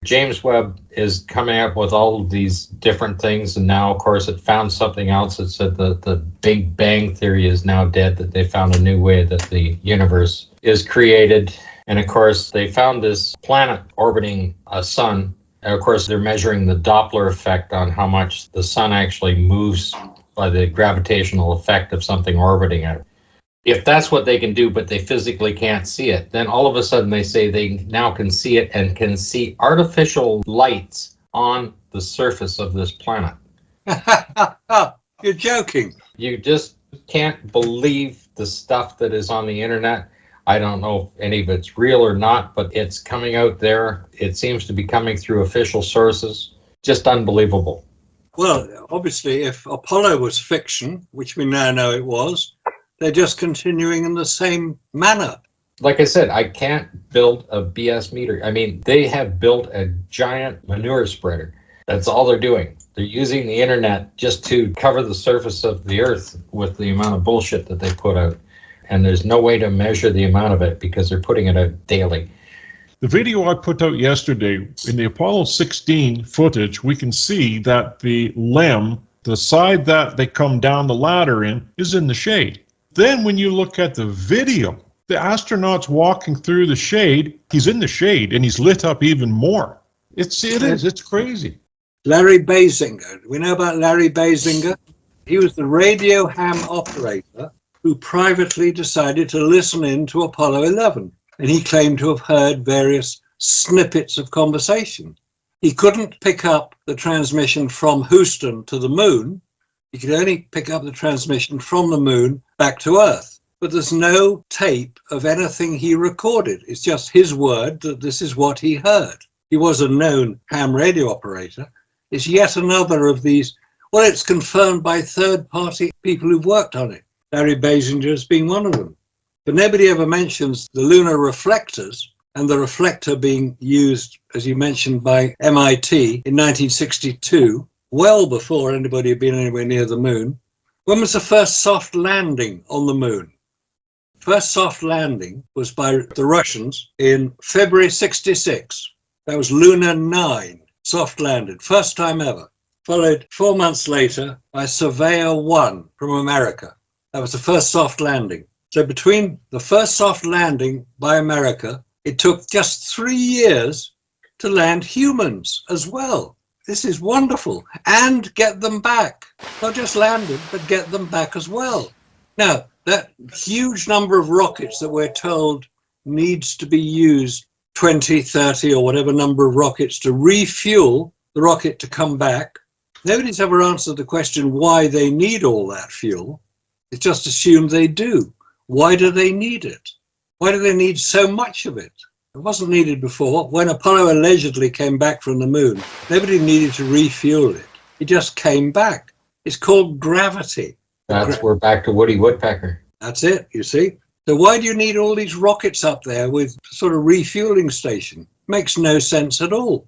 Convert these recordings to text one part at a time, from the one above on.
James Webb is coming up with all of these different things, and now, of course, it found something else. It said that the Big Bang Theory is now dead, that they found a new way that the universe is created. And, of course, they found this planet orbiting a sun. And, of course, they're measuring the Doppler effect on how much the sun actually moves by the gravitational effect of something orbiting it. If that's what they can do, but they physically can't see it, then all of a sudden they say they now can see it and can see artificial lights on the surface of this planet. You're joking. You just can't believe the stuff that is on the internet. I don't know if any of it's real or not, but it's coming out there. It seems to be coming through official sources. Just unbelievable. Well, obviously, if Apollo was fiction, which we now know it was, they're just continuing in the same manner. Like I said, I can't build a BS meter. I mean, they have built a giant manure spreader. That's all they're doing. They're using the internet just to cover the surface of the earth with the amount of bullshit that they put out. And there's no way to measure the amount of it because they're putting it out daily. The video I put out yesterday, in the Apollo 16 footage, we can see that the LEM, the side that they come down the ladder in, is in the shade. Then when you look at the video, the astronaut's walking through the shade. He's in the shade and he's lit up even more. It's crazy. Larry Basinger. We know about Larry Basinger. He was the radio ham operator who privately decided to listen in to Apollo 11. And he claimed to have heard various snippets of conversation. He couldn't pick up the transmission from Houston to the moon. He could only pick up the transmission from the moon back to Earth. But there's no tape of anything he recorded. It's just his word that this is what he heard. He was a known ham radio operator. It's yet another of these. Well, it's confirmed by third-party people who've worked on it. Larry Basinger's being one of them. But nobody ever mentions the lunar reflectors and the reflector being used, as you mentioned, by MIT in 1962, well before anybody had been anywhere near the moon. When was the first soft landing on the moon? First soft landing was by the Russians in February 66. That was Lunar 9, soft landed, first time ever. Followed 4 months later by Surveyor 1 from America. That was the first soft landing. So between the first soft landing by America, it took just 3 years to land humans as well. This is wonderful. And get them back. Not just landed, but get them back as well. Now, that huge number of rockets that we're told needs to be used, 20, 30 or whatever number of rockets to refuel the rocket to come back. Nobody's ever answered the question why they need all that fuel. It's just assumed they do. Why do they need it? Why do they need so much of it? It wasn't needed before. When Apollo allegedly came back from the moon, nobody needed to refuel it. It just came back. It's called gravity. We're back to Woody Woodpecker. That's it, you see. So why do you need all these rockets up there with sort of refueling station? Makes no sense at all.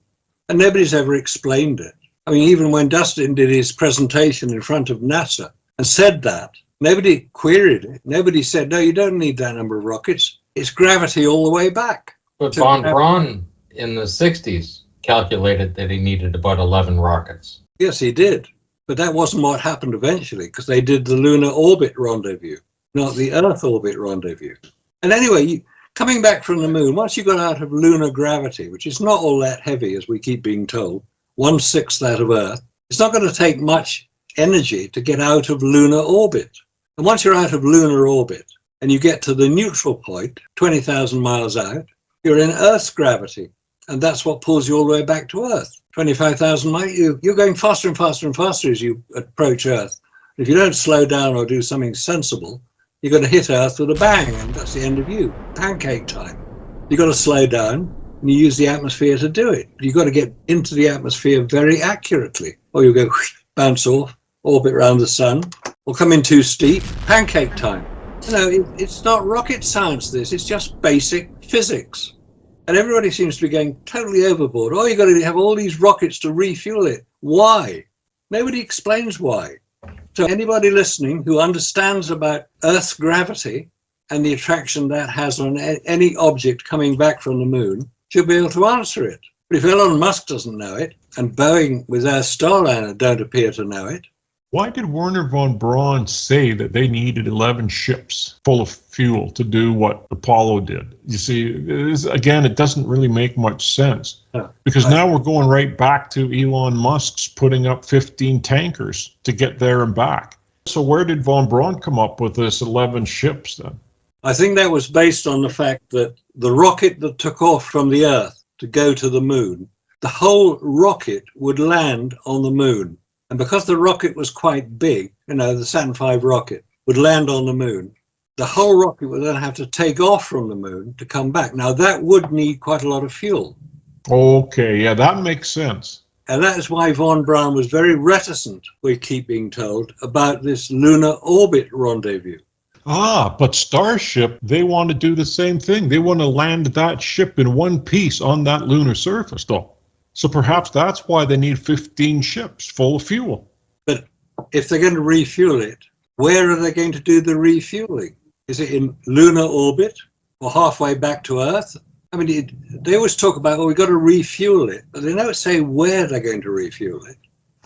And nobody's ever explained it. I mean, even when Dustin did his presentation in front of NASA and said that, nobody queried it. Nobody said, no, you don't need that number of rockets. It's gravity all the way back. But von Braun in the 60s calculated that he needed about 11 rockets. Yes, he did. But that wasn't what happened eventually, because they did the lunar orbit rendezvous, not the Earth orbit rendezvous. And anyway, coming back from the moon, once you got out of lunar gravity, which is not all that heavy, as we keep being told, 1/6 that of Earth, it's not going to take much energy to get out of lunar orbit. And once you're out of lunar orbit and you get to the neutral point, 20,000 miles out, you're in Earth's gravity. And that's what pulls you all the way back to Earth. 25,000 miles, you're going faster and faster and faster as you approach Earth. If you don't slow down or do something sensible, you're going to hit Earth with a bang, and that's the end of you. Pancake time. You've got to slow down, and you use the atmosphere to do it. You've got to get into the atmosphere very accurately, or you'll go bounce off, orbit around the sun, or come in too steep. Pancake time. You know, it's not rocket science, this. It's just basic physics. And everybody seems to be going totally overboard. Oh, you've got to have all these rockets to refuel it. Why? Nobody explains why. So anybody listening who understands about Earth's gravity and the attraction that has on any object coming back from the moon should be able to answer it. But if Elon Musk doesn't know it, and Boeing with their Starliner don't appear to know it, why did Werner von Braun say that they needed 11 ships full of fuel to do what Apollo did? You see, it doesn't really make much sense. No. Because now we're going right back to Elon Musk's putting up 15 tankers to get there and back. So where did von Braun come up with this 11 ships then? I think that was based on the fact that the rocket that took off from the Earth to go to the moon, the whole rocket would land on the moon. And because the rocket was quite big, the Saturn V rocket would land on the moon, the whole rocket would then have to take off from the moon to come back. Now, that would need quite a lot of fuel. Okay, yeah, that makes sense. And that is why von Braun was very reticent, we keep being told, about this lunar orbit rendezvous. But Starship, they want to do the same thing. They want to land that ship in one piece on that lunar surface, though. So perhaps that's why they need 15 ships full of fuel. But if they're going to refuel it, where are they going to do the refueling? Is it in lunar orbit or halfway back to Earth? I mean, they always talk about, we've got to refuel it, but they never say where they're going to refuel it.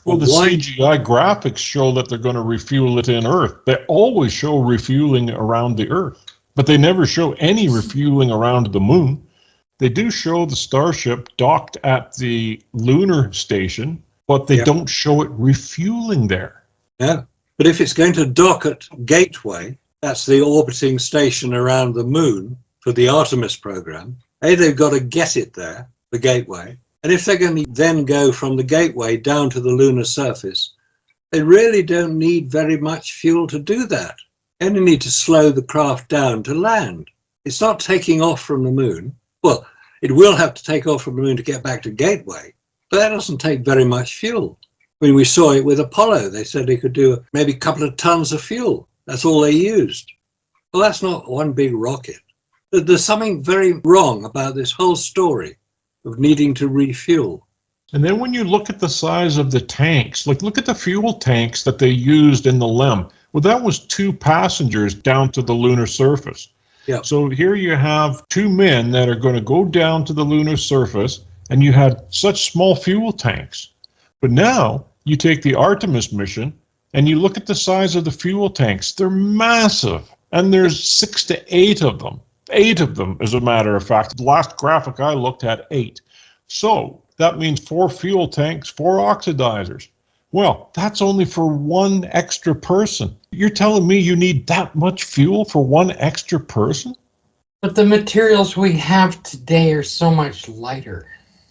Well, the CGI graphics show that they're going to refuel it in Earth. They always show refueling around the Earth, but they never show any refueling around the moon. They do show the Starship docked at the lunar station, but they don't show it refueling there. Yeah, but if it's going to dock at Gateway, that's the orbiting station around the moon for the Artemis program, they've got to get it there, the Gateway. And if they're going to then go from the Gateway down to the lunar surface, they really don't need very much fuel to do that. They only need to slow the craft down to land. It's not taking off from the moon. Well, it will have to take off from the moon to get back to Gateway, but that doesn't take very much fuel. I mean, we saw it with Apollo. They said they could do maybe a couple of tons of fuel. That's all they used. Well, that's not one big rocket. There's something very wrong about this whole story of needing to refuel. And then when you look at the size of the tanks, like look at the fuel tanks that they used in the LEM. Well, that was 2 passengers down to the lunar surface. Yeah. So here you have 2 men that are going to go down to the lunar surface, and you had such small fuel tanks. But now you take the Artemis mission and you look at the size of the fuel tanks. They're massive, and there's 6 to 8 of them. 8 of them, as a matter of fact. The last graphic I looked at, 8. So that means 4 fuel tanks, 4 oxidizers. Well, that's only for 1 extra person. You're telling me you need that much fuel for 1 extra person? But the materials we have today are so much lighter.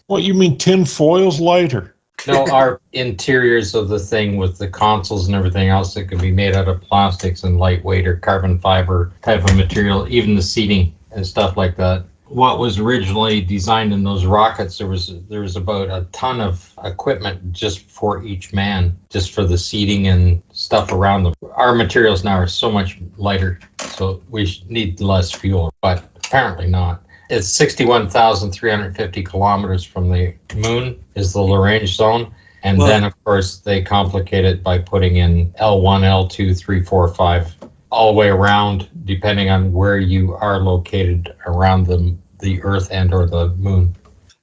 What, you mean tin foil's lighter? No, our interiors of the thing with the consoles and everything else that can be made out of plastics and lightweight or carbon fiber type of material, even the seating and stuff like that. What was originally designed in those rockets, there was about a ton of equipment just for each man, just for the seating and stuff around them. Our materials now are so much lighter, so we need less fuel, but apparently not. It's 61,350 kilometers from the moon is the Lagrange zone. And then, of course, they complicate it by putting in L1, L2, 3, 4, 5, all the way around, depending on where you are located around the Earth and or the moon.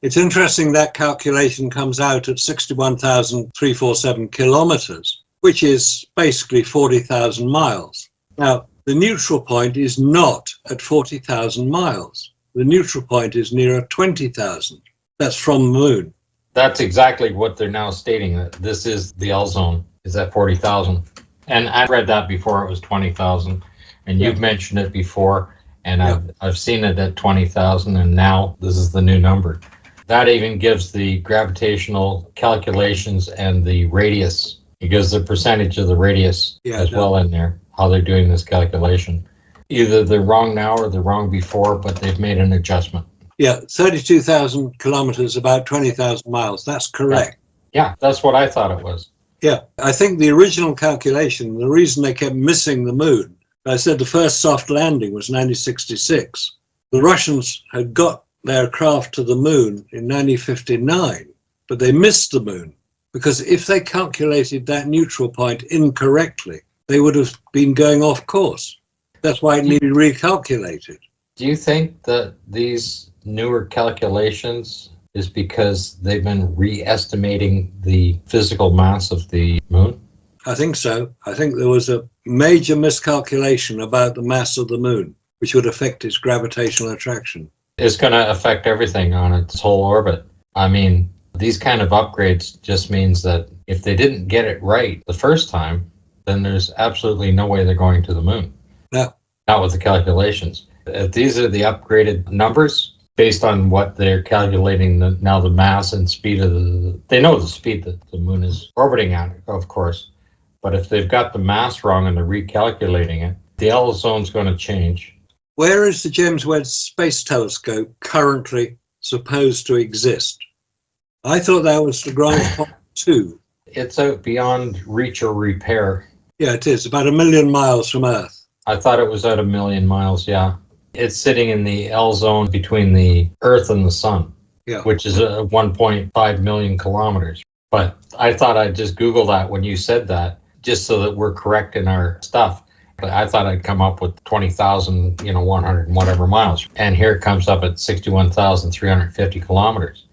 It's interesting that calculation comes out at 61,347 kilometers, which is basically 40,000 miles. Now, the neutral point is not at 40,000 miles. The neutral point is nearer 20,000. That's from the moon. That's exactly what they're now stating, that this is the L zone, is at 40,000. And I read that before it was 20,000. And you've mentioned it before, and I've seen it at 20,000, and now this is the new number. That even gives the gravitational calculations and the radius. It gives the percentage of the radius well in there, how they're doing this calculation. Either they're wrong now or they're wrong before, but they've made an adjustment. Yeah, 32,000 kilometers, about 20,000 miles. That's correct. Yeah, that's what I thought it was. Yeah, I think the original calculation, the reason they kept missing the moon, I said the first soft landing was 1966. The Russians had got their craft to the moon in 1959, but they missed the moon because if they calculated that neutral point incorrectly, they would have been going off course. That's why it needed recalculated. Do you think that these newer calculations is because they've been re-estimating the physical mass of the moon? I think so. I think there was a major miscalculation about the mass of the moon, which would affect its gravitational attraction. It's going to affect everything on its whole orbit. I mean, these kind of upgrades just means that if they didn't get it right the first time, then there's absolutely no way they're going to the moon. No. Not with the calculations. If these are the upgraded numbers based on what they're calculating now the mass and speed of they know the speed that the moon is orbiting at, of course. But if they've got the mass wrong and they're recalculating it, the L zone's going to change. Where is the James Webb Space Telescope currently supposed to exist? I thought that was the Grand Pond 2. It's out beyond reach or repair. Yeah, it is, about 1 million miles from Earth. I thought it was at 1 million miles, yeah. It's sitting in the L zone between the Earth and the Sun, which is 1.5 million kilometers. But I thought I'd just Google that when you said that, just so that we're correct in our stuff. But I thought I'd come up with 20,000, 100 and whatever miles. And here it comes up at 61,350 kilometers.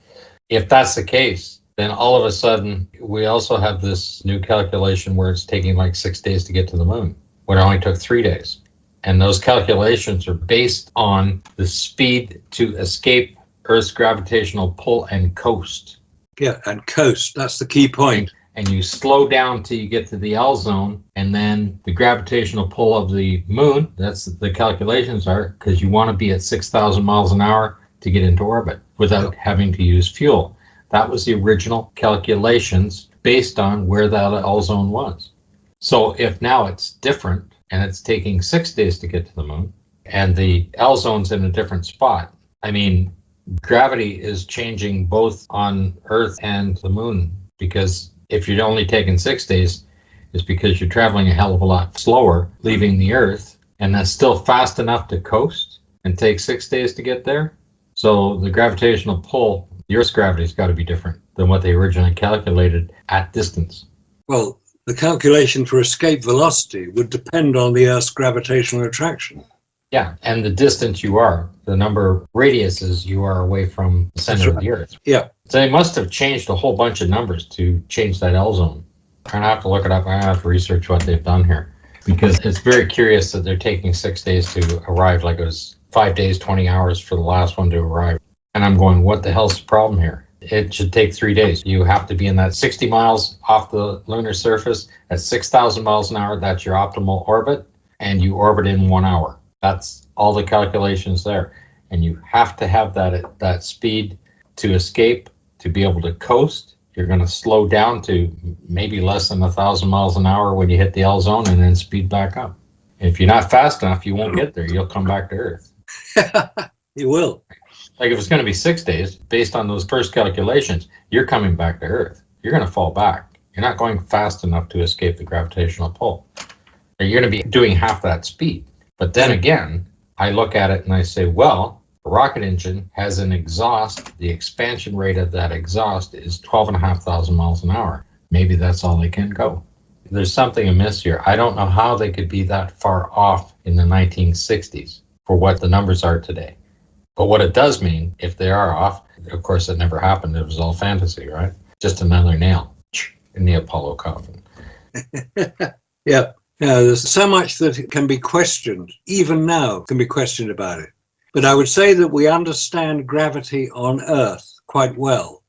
If that's the case, then all of a sudden, we also have this new calculation where it's taking like 6 days to get to the moon, when it only took 3 days. And those calculations are based on the speed to escape Earth's gravitational pull and coast. Yeah, and coast, that's the key point. And you slow down till you get to the L zone, and then the gravitational pull of the moon, that's the calculations are, because you want to be at 6,000 miles an hour to get into orbit without having to use fuel. That was the original calculations based on where that L zone was. So if now it's different, and it's taking 6 days to get to the moon, and the L zone's in a different spot, I mean, gravity is changing both on Earth and the moon, because if you're only taking 6 days, it's because you're traveling a hell of a lot slower, leaving the Earth, and that's still fast enough to coast and take 6 days to get there. So the gravitational pull, the Earth's gravity's got to be different than what they originally calculated at distance. Well, the calculation for escape velocity would depend on the Earth's gravitational attraction. Yeah, and the distance you are, the number of radiuses you are away from the center of the Earth. Yeah. So they must have changed a whole bunch of numbers to change that L zone. I'm going to have to look it up. I'm going to have to research what they've done here, because it's very curious that they're taking 6 days to arrive, like it was 5 days, 20 hours for the last one to arrive. And I'm going, what the hell's the problem here? It should take 3 days. You have to be in that 60 miles off the lunar surface at 6,000 miles an hour. That's your optimal orbit. And you orbit in 1 hour. That's all the calculations there. And you have to have that at that speed to escape, to be able to coast. You're going to slow down to maybe less than 1,000 miles an hour when you hit the L zone, and then speed back up. And if you're not fast enough, you won't get there. You'll come back to Earth. You will. Like if it's going to be 6 days, based on those first calculations, you're coming back to Earth. You're going to fall back. You're not going fast enough to escape the gravitational pull. You're going to be doing half that speed. But then again, I look at it and I say, well, a rocket engine has an exhaust. The expansion rate of that exhaust is 12,500 miles an hour. Maybe that's all they can go. There's something amiss here. I don't know how they could be that far off in the 1960s for what the numbers are today. But what it does mean, if they are off, of course it never happened. It was all fantasy, right? Just another nail in the Apollo coffin. Yeah. There's so much that can be questioned, even now can be questioned about it. But I would say that we understand gravity on Earth quite well.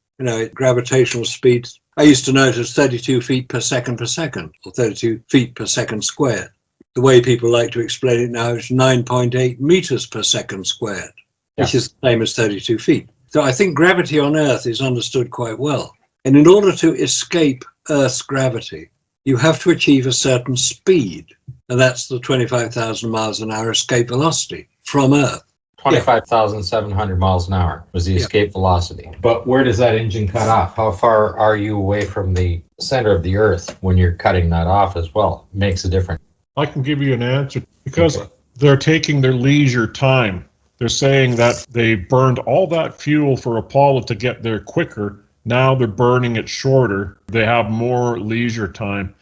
Gravitational speed, I used to know it as 32 feet per second, or 32 feet per second squared. The way people like to explain it now is 9.8 meters per second squared, which is the same as 32 feet. So I think gravity on Earth is understood quite well. And in order to escape Earth's gravity, you have to achieve a certain speed, and that's the 25,000 miles an hour escape velocity from Earth. 25,700 miles an hour was the escape velocity. But where does that engine cut off? How far are you away from the center of the Earth when you're cutting that off as well? It makes a difference. I can give you an answer, because they're taking their leisure time. They're saying that they burned all that fuel for Apollo to get there quicker. Now they're burning it shorter. They have more leisure time.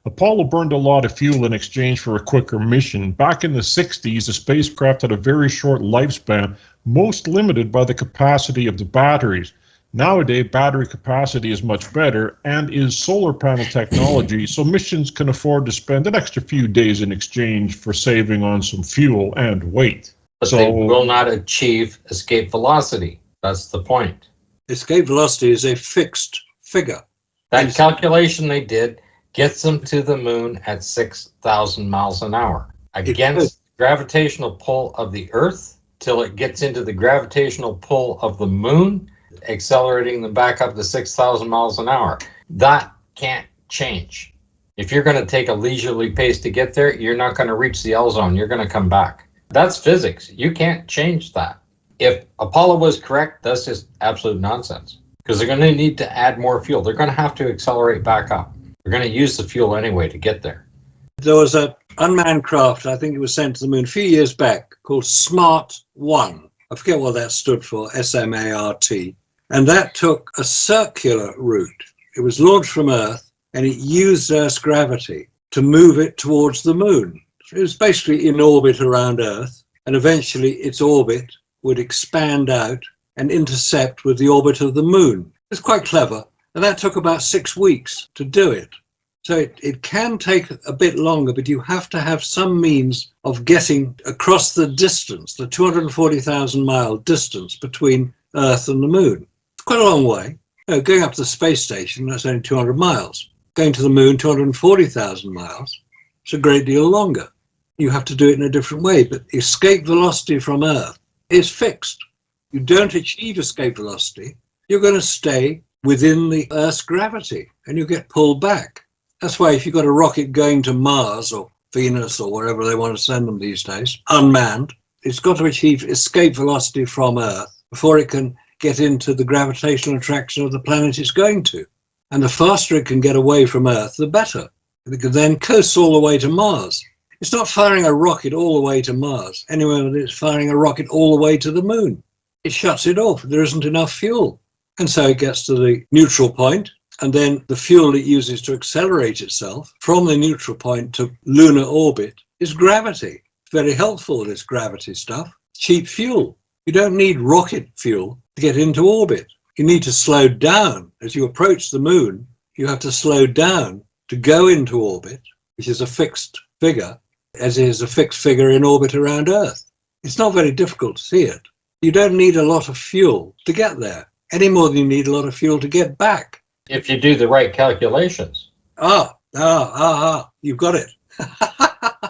Apollo burned a lot of fuel in exchange for a quicker mission. Back in the 60s, the spacecraft had a very short lifespan, most limited by the capacity of the batteries. Nowadays, battery capacity is much better and is solar panel technology, so missions can afford to spend an extra few days in exchange for saving on some fuel and weight. But they will not achieve escape velocity. That's the point. Escape velocity is a fixed figure. That calculation they did gets them to the moon at 6,000 miles an hour against the gravitational pull of the Earth till it gets into the gravitational pull of the moon, accelerating them back up to 6,000 miles an hour. That can't change. If you're going to take a leisurely pace to get there, you're not going to reach the L zone. You're going to come back. That's physics. You can't change that. If Apollo was correct, that's just absolute nonsense, because they're going to need to add more fuel. They're going to have to accelerate back up. They're going to use the fuel anyway to get there. There was an unmanned craft, I think it was sent to the moon a few years back, called SMART-1. I forget what that stood for, S-M-A-R-T. And that took a circular route. It was launched from Earth, and it used Earth's gravity to move it towards the moon. It was basically in orbit around Earth, and eventually its orbit would expand out and intercept with the orbit of the moon. It's quite clever, and that took about 6 weeks to do it. So it can take a bit longer, but you have to have some means of getting across the distance, the 240,000-mile distance between Earth and the moon. It's quite a long way. Going up to the space station, that's only 200 miles. Going to the moon, 240,000 miles. It's a great deal longer. You have to do it in a different way, but escape velocity from Earth is fixed. You don't achieve escape velocity, you're going to stay within the Earth's gravity and you get pulled back. That's why if you've got a rocket going to Mars or Venus or wherever they want to send them these days, unmanned, it's got to achieve escape velocity from Earth before it can get into the gravitational attraction of the planet it's going to. And the faster it can get away from Earth, the better. It can then coast all the way to Mars. It's not firing a rocket all the way to Mars, anywhere that it's firing a rocket all the way to the moon. It shuts it off. There isn't enough fuel. And so it gets to the neutral point, and then the fuel it uses to accelerate itself from the neutral point to lunar orbit is gravity. It's very helpful, this gravity stuff. Cheap fuel. You don't need rocket fuel to get into orbit. You need to slow down. As you approach the moon, you have to slow down to go into orbit, which is a fixed figure, as is a fixed figure in orbit around Earth. It's not very difficult to see it. You don't need a lot of fuel to get there, any more than you need a lot of fuel to get back. If you do the right calculations. You've got it.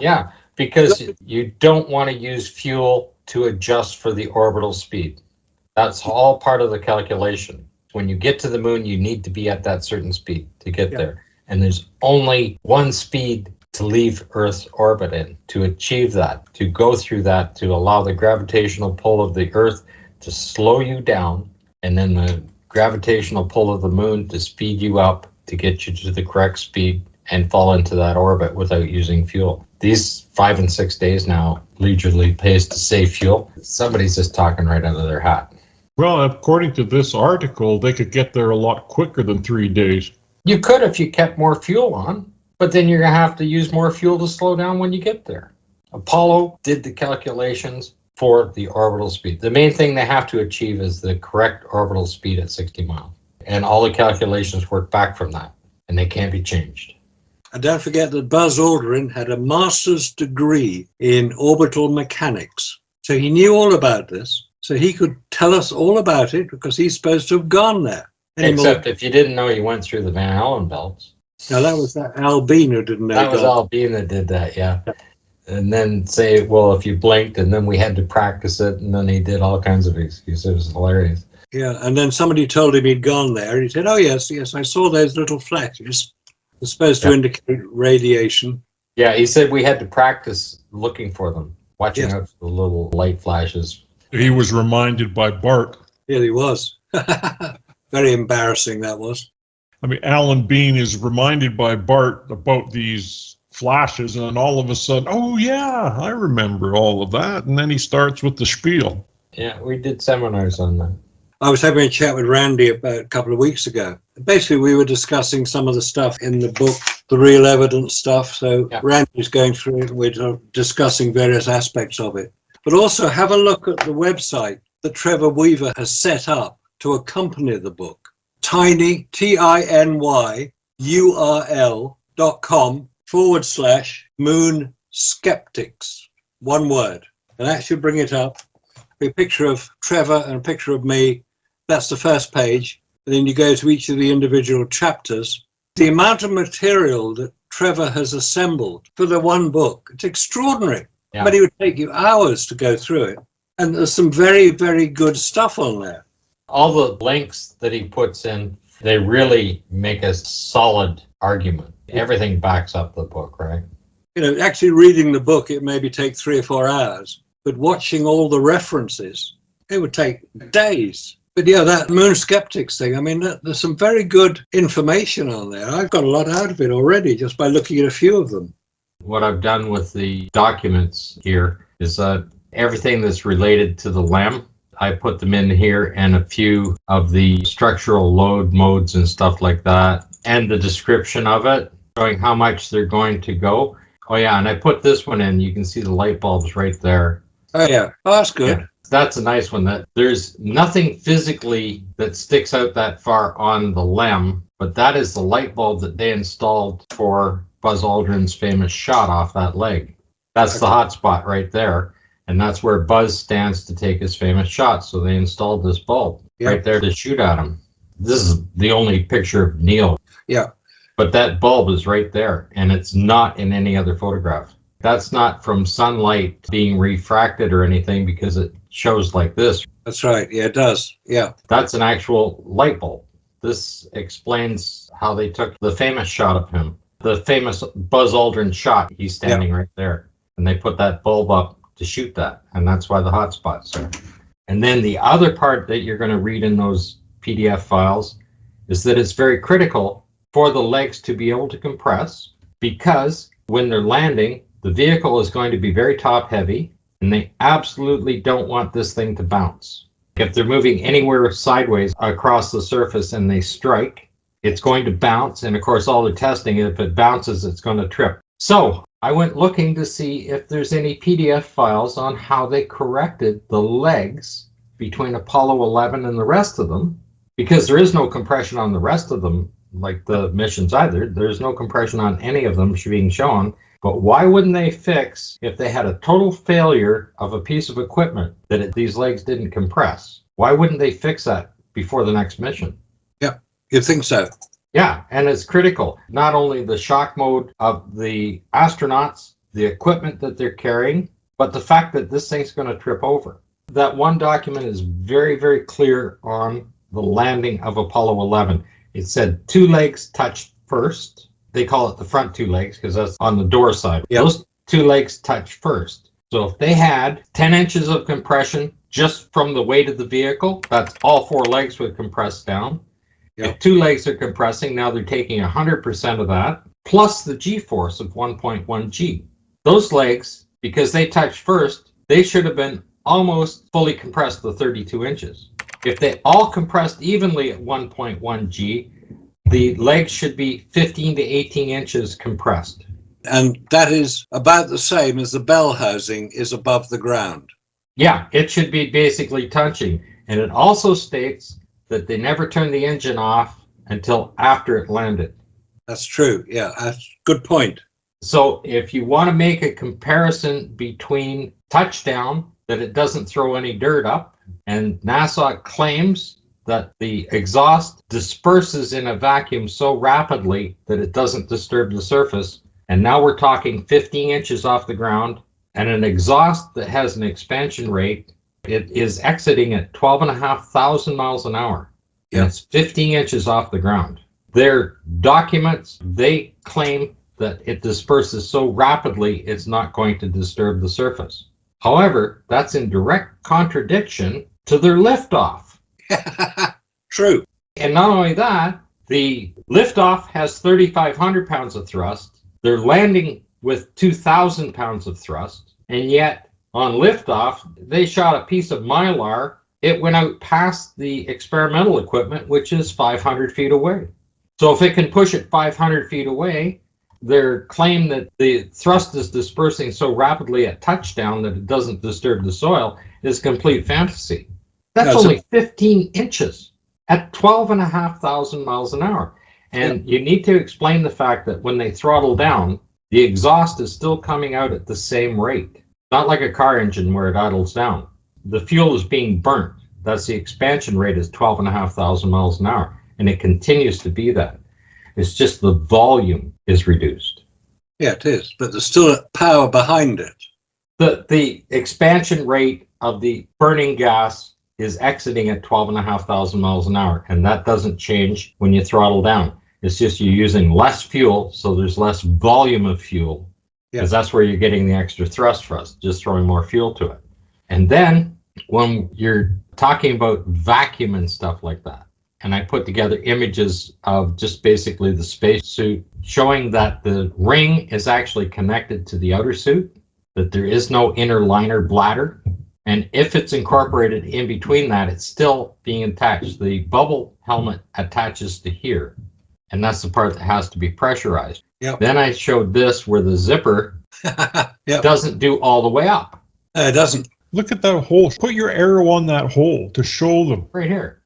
Yeah, because you don't want to use fuel to adjust for the orbital speed. That's all part of the calculation. When you get to the moon, you need to be at that certain speed to get there. And there's only one speed to leave Earth's orbit in. To achieve that, to go through that, to allow the gravitational pull of the Earth to slow you down, and then the gravitational pull of the moon to speed you up to get you to the correct speed and fall into that orbit without using fuel. These 5 and 6 days now, leisurely pace to save fuel, somebody's just talking right out of their hat. Well, according to this article, they could get there a lot quicker than 3 days. You could if you kept more fuel on, but then you're going to have to use more fuel to slow down when you get there. Apollo did the calculations for the orbital speed. The main thing they have to achieve is the correct orbital speed at 60 miles. And all the calculations work back from that, and they can't be changed. And don't forget that Buzz Aldrin had a master's degree in orbital mechanics. So he knew all about this. So he could tell us all about it because he's supposed to have gone there. Except if you didn't know, he went through the Van Allen belts. No, that was that Al Bean who didn't know. That was Al Bean that did that, yeah. And then say, well, if you blinked, and then we had to practice it, and then he did all kinds of excuses. It was hilarious. Yeah, and then somebody told him he'd gone there, and he said, oh, yes, I saw those little flashes. They're supposed to indicate radiation. Yeah, he said we had to practice looking for them, watching out for the little light flashes. He was reminded by Bart. Yeah, he was. Very embarrassing, that was. I mean, Alan Bean is reminded by Bart about these flashes, and then all of a sudden, oh, yeah, I remember all of that. And then he starts with the spiel. Yeah, we did seminars on that. I was having a chat with Randy about a couple of weeks ago. Basically, we were discussing some of the stuff in the book, the real evidence stuff. So Randy's going through it. We're discussing various aspects of it. But also have a look at the website that Trevor Weaver has set up to accompany the book. Tiny, tinyurl.com/moon skeptics. One word. And that should bring it up. A picture of Trevor and a picture of me. That's the first page. And then you go to each of the individual chapters. The amount of material that Trevor has assembled for the one book, it's extraordinary. Yeah. But it would take you hours to go through it. And there's some very, very good stuff on there. All the links that he puts in, they really make a solid argument. Everything backs up the book, right? You know, actually reading the book, it maybe take 3 or 4 hours. But watching all the references, it would take days. But yeah, that moon skeptics thing, I mean, there's some very good information on there. I've got a lot out of it already just by looking at a few of them. What I've done with the documents here is everything that's related to the LEM, I put them in here, and a few of the structural load modes and stuff like that, and the description of it, showing how much they're going to go. Oh yeah, and I put this one in. You can see the light bulbs right there. Oh yeah, oh, that's good. Yeah, that's a nice one. That there's nothing physically that sticks out that far on the LEM, but that is the light bulb that they installed for Buzz Aldrin's famous shot off that leg. That's the hot spot right there. And that's where Buzz stands to take his famous shot. So they installed this bulb right there to shoot at him. This is the only picture of Neil. Yeah. But that bulb is right there, and it's not in any other photograph. That's not from sunlight being refracted or anything, because it shows like this. That's right. Yeah, it does. Yeah. That's an actual light bulb. This explains how they took the famous shot of him. The famous Buzz Aldrin shot, he's standing right there. And they put that bulb up to shoot that, and that's why the hot spots are. And then the other part that you're going to read in those PDF files is that it's very critical for the legs to be able to compress, because when they're landing, the vehicle is going to be very top heavy, and they absolutely don't want this thing to bounce. If they're moving anywhere sideways across the surface and they strike, it's going to bounce, and of course all the testing, if it bounces, it's going to trip. So I went looking to see if there's any PDF files on how they corrected the legs between Apollo 11 and the rest of them, because there is no compression on the rest of them, like the missions either. There's no compression on any of them being shown. But why wouldn't they fix, if they had a total failure of a piece of equipment, that these legs didn't compress? Why wouldn't they fix that before the next mission? Yeah, you think so? Yeah, and it's critical. Not only the shock mode of the astronauts, the equipment that they're carrying, but the fact that this thing's going to trip over. That one document is very, very clear on the landing of Apollo 11. It said 2 legs touched first. They call it the front 2 legs because that's on the door side. Yep. Those 2 legs touched first. So if they had 10 inches of compression just from the weight of the vehicle, that's all 4 legs would compress down. Yep. If 2 legs are compressing, now they're taking 100% of that, plus the G-force of 1.1 G. Those legs, because they touched first, they should have been almost fully compressed to 32 inches. If they all compressed evenly at 1.1 G, the legs should be 15 to 18 inches compressed. And that is about the same as the bell housing is above the ground. Yeah, it should be basically touching. And it also states that they never turned the engine off until after it landed. That's true. Yeah, that's a good point. So if you want to make a comparison between touchdown, that it doesn't throw any dirt up, and NASA claims that the exhaust disperses in a vacuum so rapidly that it doesn't disturb the surface. And now we're talking 15 inches off the ground, and an exhaust that has an expansion rate, it is exiting at 12,500 miles an hour. Yeah. And it's 15 inches off the ground. Their documents, they claim that it disperses so rapidly it's not going to disturb the surface. However, that's in direct contradiction to their liftoff. True. And not only that, the liftoff has 3,500 pounds of thrust. They're landing with 2,000 pounds of thrust. And yet, on liftoff, they shot a piece of Mylar. It went out past the experimental equipment, which is 500 feet away. So if it can push it 500 feet away, their claim that the thrust is dispersing so rapidly at touchdown that it doesn't disturb the soil is complete fantasy. That's only 15 inches at 12,500 miles an hour. And you need to explain the fact that when they throttle down, the exhaust is still coming out at the same rate. Not like a car engine where it idles down. The fuel is being burnt. That's the expansion rate is 12,500 miles an hour. And it continues to be that. It's just the volume is reduced. Yeah, it is. But there's still power behind it. The expansion rate of the burning gas is exiting at 12,500 miles an hour. And that doesn't change when you throttle down. It's just you're using less fuel, so there's less volume of fuel. Because that's where you're getting the extra thrust, just throwing more fuel to it. And then when you're talking about vacuum and stuff like that, and I put together images of just basically the spacesuit showing that the ring is actually connected to the outer suit, that there is no inner liner bladder. And if it's incorporated in between that, it's still being attached. The bubble helmet attaches to here. And that's the part that has to be pressurized. Yep. Then I showed this where the zipper doesn't do all the way up. It doesn't. Look at that hole. Put your arrow on that hole to show them. Right here.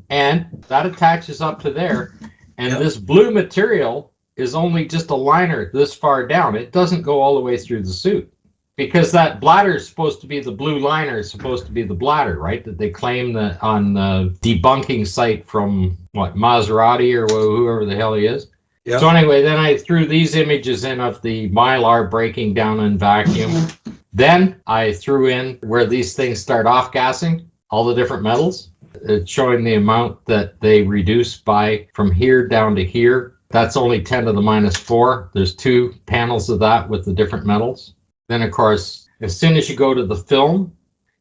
And that attaches up to there. And this blue material is only just a liner this far down. It doesn't go all the way through the suit. Because that bladder is supposed to be the blue liner, is supposed to be the bladder, right? That they claim that on the debunking site from, Maserati or whoever the hell he is. Yep. So anyway, then I threw these images in of the Mylar breaking down in vacuum. Then I threw in where these things start off gassing, all the different metals. It's showing the amount that they reduce by from here down to here. That's only 10 to the minus 4. There's 2 panels of that with the different metals. Then, of course, as soon as you go to the film,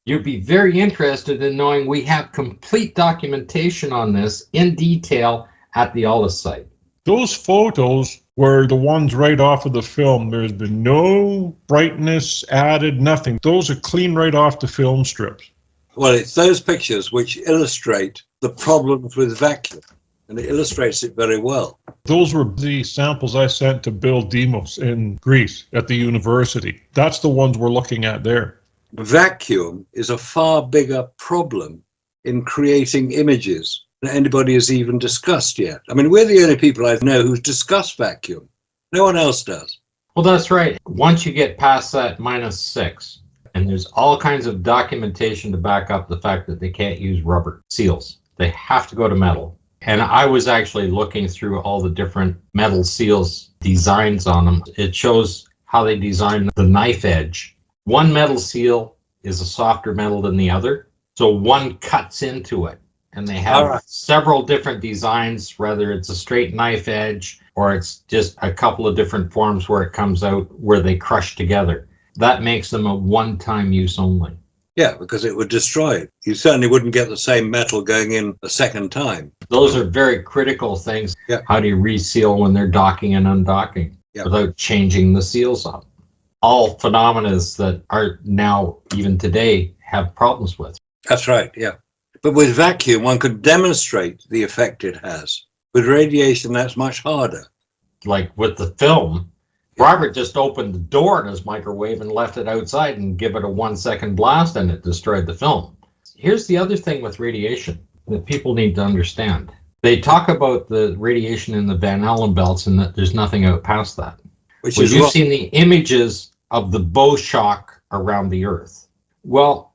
you'd be very interested in knowing we have complete documentation on this in detail at the Alice site. Those photos were the ones right off of the film. There's been no brightness added, nothing. Those are clean right off the film strips. Well, it's those pictures which illustrate the problems with vacuum, and it illustrates it very well. Those were the samples I sent to Bill Demos in Greece at the university. That's the ones we're looking at there. Vacuum is a far bigger problem in creating images than anybody has even discussed yet. I mean, we're the only people I know who's discussed vacuum. No one else does. Well, that's right. Once you get past that minus 6, and there's all kinds of documentation to back up the fact that they can't use rubber seals. They have to go to metal. And I was actually looking through all the different metal seals designs on them. It shows how they design the knife edge. One metal seal is a softer metal than the other, so one cuts into it. And they have several different designs, whether it's a straight knife edge or it's just a couple of different forms where it comes out where they crush together. That makes them a one-time use only. Yeah, because it would destroy it. You certainly wouldn't get the same metal going in a second time. Those are very critical things. Yeah. How do you reseal when they're docking and undocking without changing the seals up? All phenomena that are now, even today, have problems with. That's right, yeah. But with vacuum, one could demonstrate the effect it has. With radiation, that's much harder. Like with the film, Robert just opened the door in his microwave and left it outside and give it a 1-second blast and it destroyed the film. Here's the other thing with radiation that people need to understand. They talk about the radiation in the Van Allen belts and that there's nothing out past that. You've seen the images of the bow shock around the Earth. Well,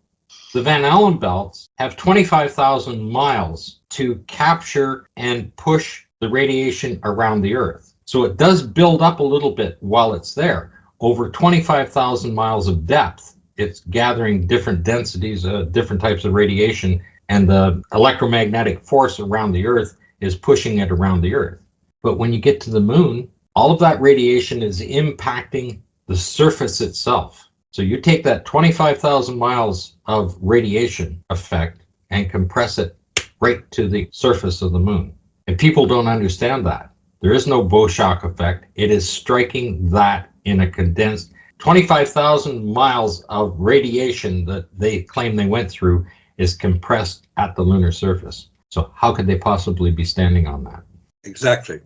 the Van Allen belts have 25,000 miles to capture and push the radiation around the Earth. So it does build up a little bit while it's there. Over 25,000 miles of depth, it's gathering different densities, different types of radiation, and the electromagnetic force around the Earth is pushing it around the Earth. But when you get to the moon, all of that radiation is impacting the surface itself. So you take that 25,000 miles of radiation effect and compress it right to the surface of the moon. And people don't understand that. There is no bow shock effect. It is striking that in a condensed 25,000 miles of radiation that they claim they went through is compressed at the lunar surface. So how could they possibly be standing on that? Exactly.